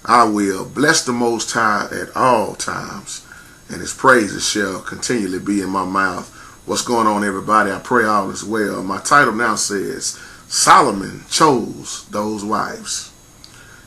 I will bless the Most High at all times, and his praises shall continually be in my mouth. What's going on, everybody? I pray all is well. My title now says, Solomon chose those wives.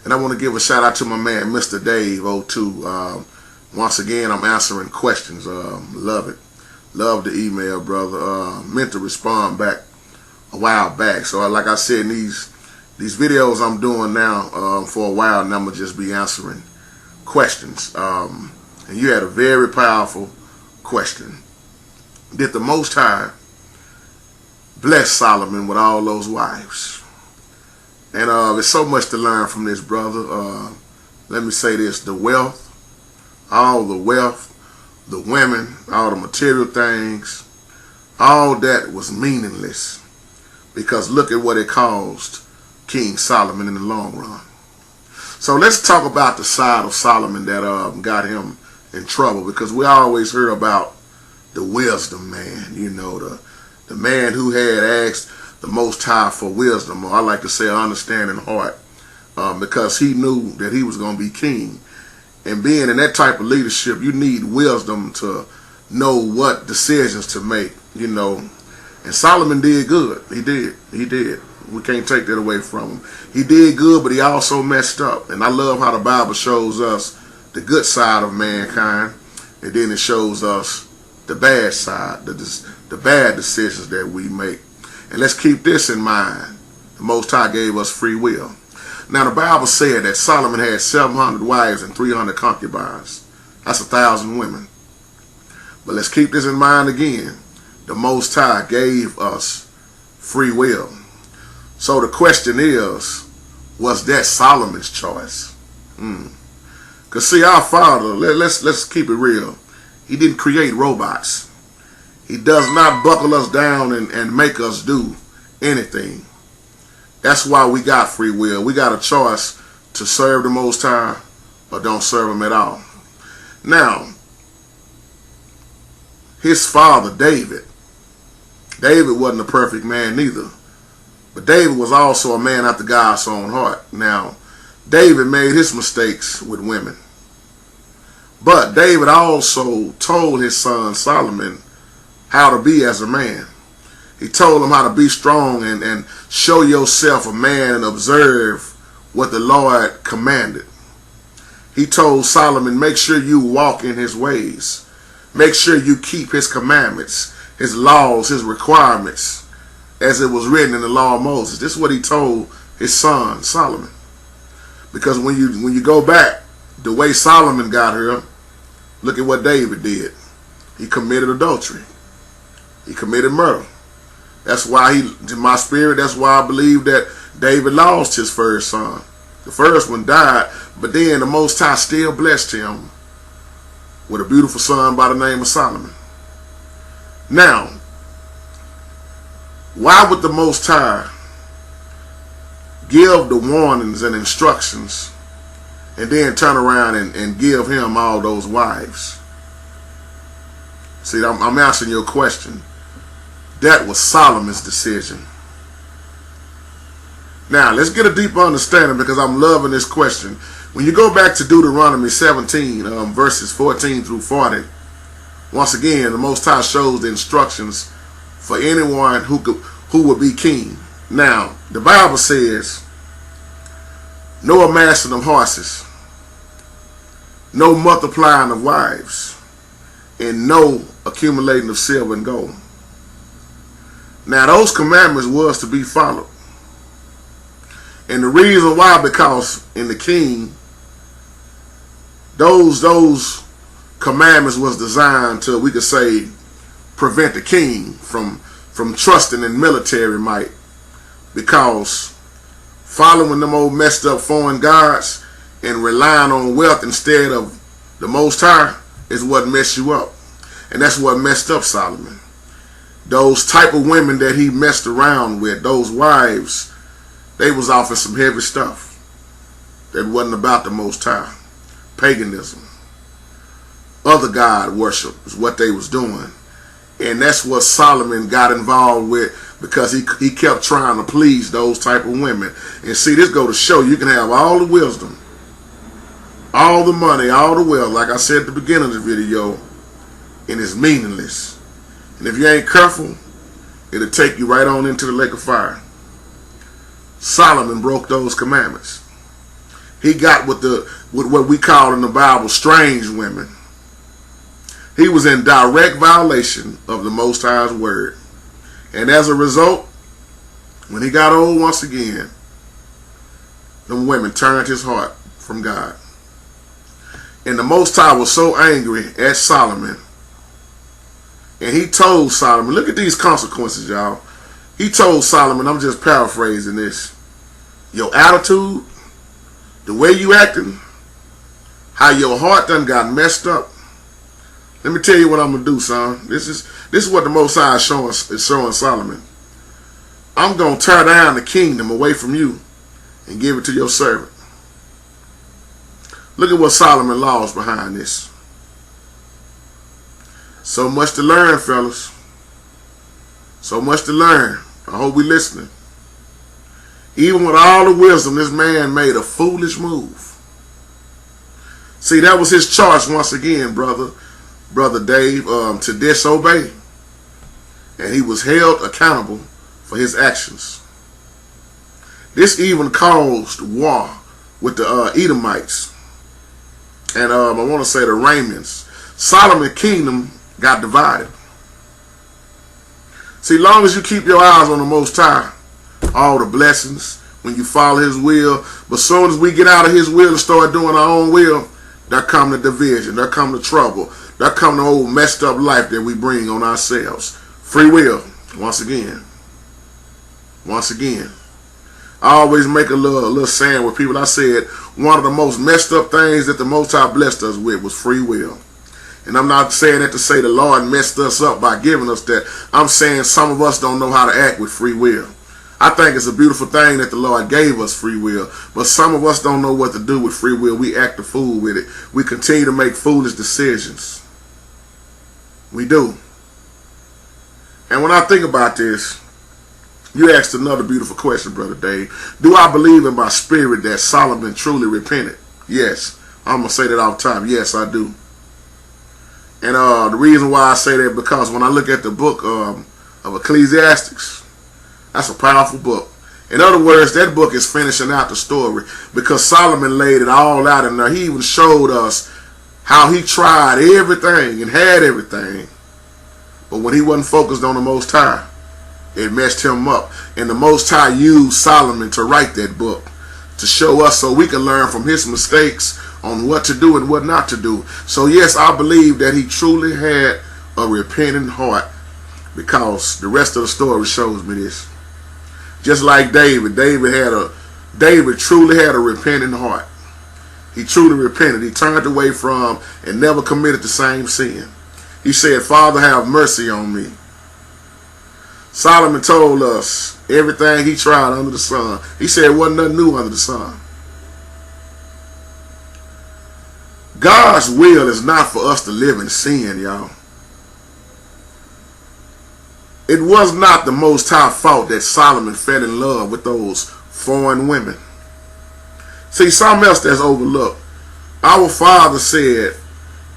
And I want to give a shout out to my man, Mr. Dave 02. Once again, I'm answering questions. Love it. Love the email, brother. Meant to respond back a while back. So like I said, these videos I'm doing now for a while, and I'm going to just be answering questions. And you had a very powerful question. Did the Most High bless Solomon with all those wives? And there's so much to learn from this, brother. Let me say this. The wealth, the women, all the material things, all that was meaningless. Because look at what it caused King Solomon in the long run. So let's talk about the side of Solomon that got him in trouble. Because we always hear about the wisdom man, you know, the man who had asked the Most High for wisdom, or I like to say an understanding heart, because he knew that he was going to be king. And being in that type of leadership, you need wisdom to know what decisions to make, you know. And Solomon did good. He did. We can't take that away from him. He did good, but he also messed up. And I love how the Bible shows us the good side of mankind, and then it shows us the bad side, the bad decisions that we make. And let's keep this in mind. The Most High gave us free will. Now the Bible said that Solomon had 700 wives and 300 concubines. That's 1,000 women. But let's keep this in mind again. The Most High gave us free will. So the question is, was that Solomon's choice? Because see, our Father, let's keep it real. He didn't create robots. He does not buckle us down and make us do anything. That's why we got free will. We got a choice to serve the Most High or don't serve him at all. Now, his father, David wasn't a perfect man neither. But David was also a man after God's own heart. Now, David made his mistakes with women. But David also told his son Solomon how to be as a man. He told him how to be strong and show yourself a man and observe what the Lord commanded. He told Solomon, make sure you walk in his ways. Make sure you keep his commandments, his laws, his requirements, as it was written in the law of Moses. This is what he told his son Solomon. Because when you go back, the way Solomon got here, look at what David did. He committed adultery. He committed murder. That's why in my spirit, that's why I believe that David lost his first son. The first one died, but then the Most High still blessed him with a beautiful son by the name of Solomon. Now, why would the Most High give the warnings and instructions and then turn around and give him all those wives? See, I'm answering your question. That was Solomon's decision. Now, let's get a deeper understanding because I'm loving this question. When you go back to Deuteronomy 17, verses 14 through 40, once again, the Most High shows the instructions for anyone who would be king. Now, the Bible says, no amassing of horses, no multiplying of wives, and no accumulating of silver and gold. Now those commandments was to be followed. And the reason why, because in the king, those commandments was designed to, we could say, prevent the king from trusting in military might. Because following them old messed up foreign gods and relying on wealth instead of the Most High is what messed you up. And that's what messed up Solomon. Those type of women that he messed around with, those wives, they was offering some heavy stuff that wasn't about the Most High. Paganism. Other God worship is what they was doing. And that's what Solomon got involved with because he kept trying to please those type of women. And see, this go to show you can have all the wisdom all the money, all the wealth, like I said at the beginning of the video, and it's meaningless. And if you ain't careful, it'll take you right on into the lake of fire. Solomon broke those commandments. He got with what we call in the Bible strange women. He was in direct violation of the Most High's word. And as a result, when he got old once again, them women turned his heart from God. And the Most High was so angry at Solomon. And he told Solomon, look at these consequences, y'all. He told Solomon, I'm just paraphrasing this, your attitude, the way you acting, how your heart done got messed up. Let me tell you what I'm going to do, son. This is what the Most High is showing Solomon. I'm going to tear down the kingdom away from you and give it to your servant. Look at what Solomon lost behind this. So much to learn, fellas. So much to learn. I hope we're listening. Even with all the wisdom, this man made a foolish move. See, that was his charge once again, Brother Dave, to disobey. And he was held accountable for his actions. This even caused war with the Edomites. And I want to say the Ramans. Solomon's kingdom got divided. See, long as you keep your eyes on the Most High, all the blessings, when you follow his will, but soon as we get out of his will and start doing our own will, there come the division, there come the trouble, there come the old messed up life that we bring on ourselves. Free will, once again. Once again. I always make a little saying with people. I said one of the most messed up things that the Most High blessed us with was free will. And I'm not saying that to say the Lord messed us up by giving us that. I'm saying some of us don't know how to act with free will. I think it's a beautiful thing that the Lord gave us free will, but some of us don't know what to do with free will. We act a fool with it. We continue to make foolish decisions. We do. And when I think about this, you asked another beautiful question, Brother Dave. Do I believe in my spirit that Solomon truly repented? Yes. I'm going to say that all the time. Yes, I do. And the reason why I say that, because when I look at the book of Ecclesiastes, that's a powerful book. In other words, that book is finishing out the story, because Solomon laid it all out in there. He even showed us how he tried everything and had everything, but when he wasn't focused on the Most High, it messed him up. And the Most High used Solomon to write that book to show us so we can learn from his mistakes on what to do and what not to do. So yes, I believe that he truly had a repentant heart, because the rest of the story shows me this. Just like David. David truly had a repentant heart. He truly repented. He turned away from and never committed the same sin. He said, Father, have mercy on me. Solomon told us everything he tried under the sun. He said wasn't nothing new under the sun. God's will is not for us to live in sin, y'all. It was not the Most High fault that Solomon fell in love with those foreign women. See, something else that's overlooked. Our Father said,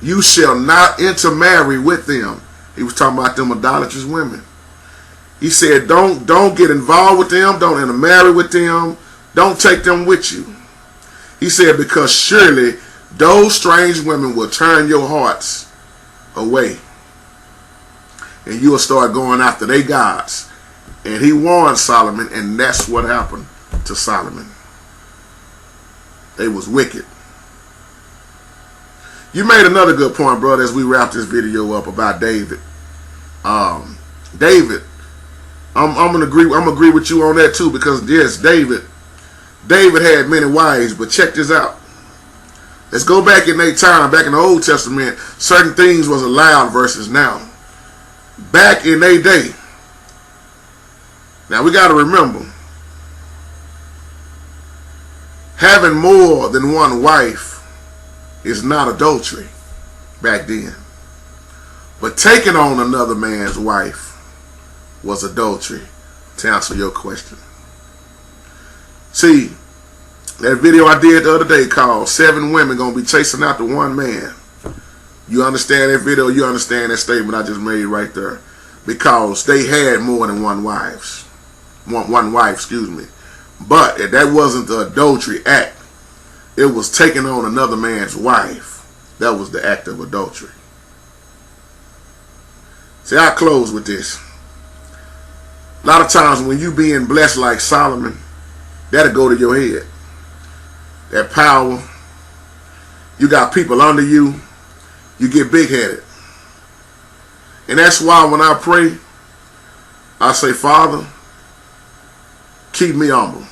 you shall not intermarry with them. He was talking about them idolatrous women. He said, don't get involved with them. Don't intermarry with them. Don't take them with you. He said, because surely those strange women will turn your hearts away, and you will start going after their gods. And he warned Solomon, and that's what happened to Solomon. They was wicked. You made another good point, brother, as we wrap this video up about David. David, I'm gonna agree with you on that too, because yes, David had many wives, but check this out. Let's go back in their time, back in the Old Testament, certain things was allowed versus now. Back in their day, now we got to remember, having more than one wife is not adultery back then. But taking on another man's wife was adultery, to answer your question. See, That video I did the other day called 7 Women Gonna Be Chasing After One Man. You understand that video? You understand that statement I just made right there. Because they had more than one wife, excuse me. But if that wasn't the adultery act, it was taking on another man's wife. That was the act of adultery. See, I'll close with this. A lot of times when you being blessed like Solomon, that'll go to your head. That power, you got people under you, you get big-headed. And that's why when I pray, I say, Father, keep me humble.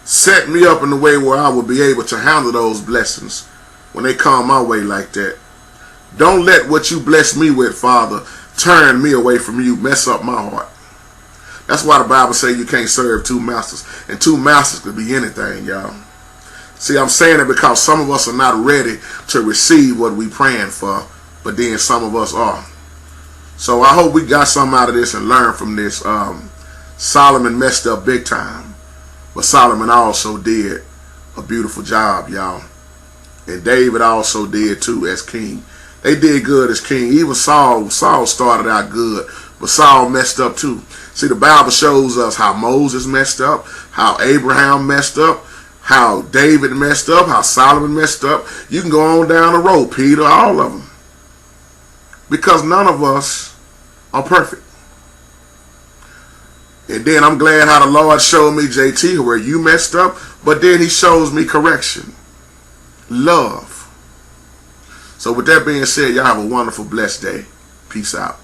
Set me up in a way where I will be able to handle those blessings when they come my way like that. Don't let what you bless me with, Father, turn me away from you, mess up my heart. That's why the Bible says you can't serve 2 masters. And 2 masters could be anything, y'all. See, I'm saying it because some of us are not ready to receive what we praying for, but then some of us are. So I hope we got something out of this and learn from this. Solomon messed up big time, but Solomon also did a beautiful job, y'all. And David also did too as king. They did good as king. Even Saul started out good, but Saul messed up too. See, the Bible shows us how Moses messed up, how Abraham messed up, how David messed up, how Solomon messed up. You can go on down the road, Peter, all of them. Because none of us are perfect. And then I'm glad how the Lord showed me, JT, where you messed up, but then he shows me correction. Love. So with that being said, y'all have a wonderful, blessed day. Peace out.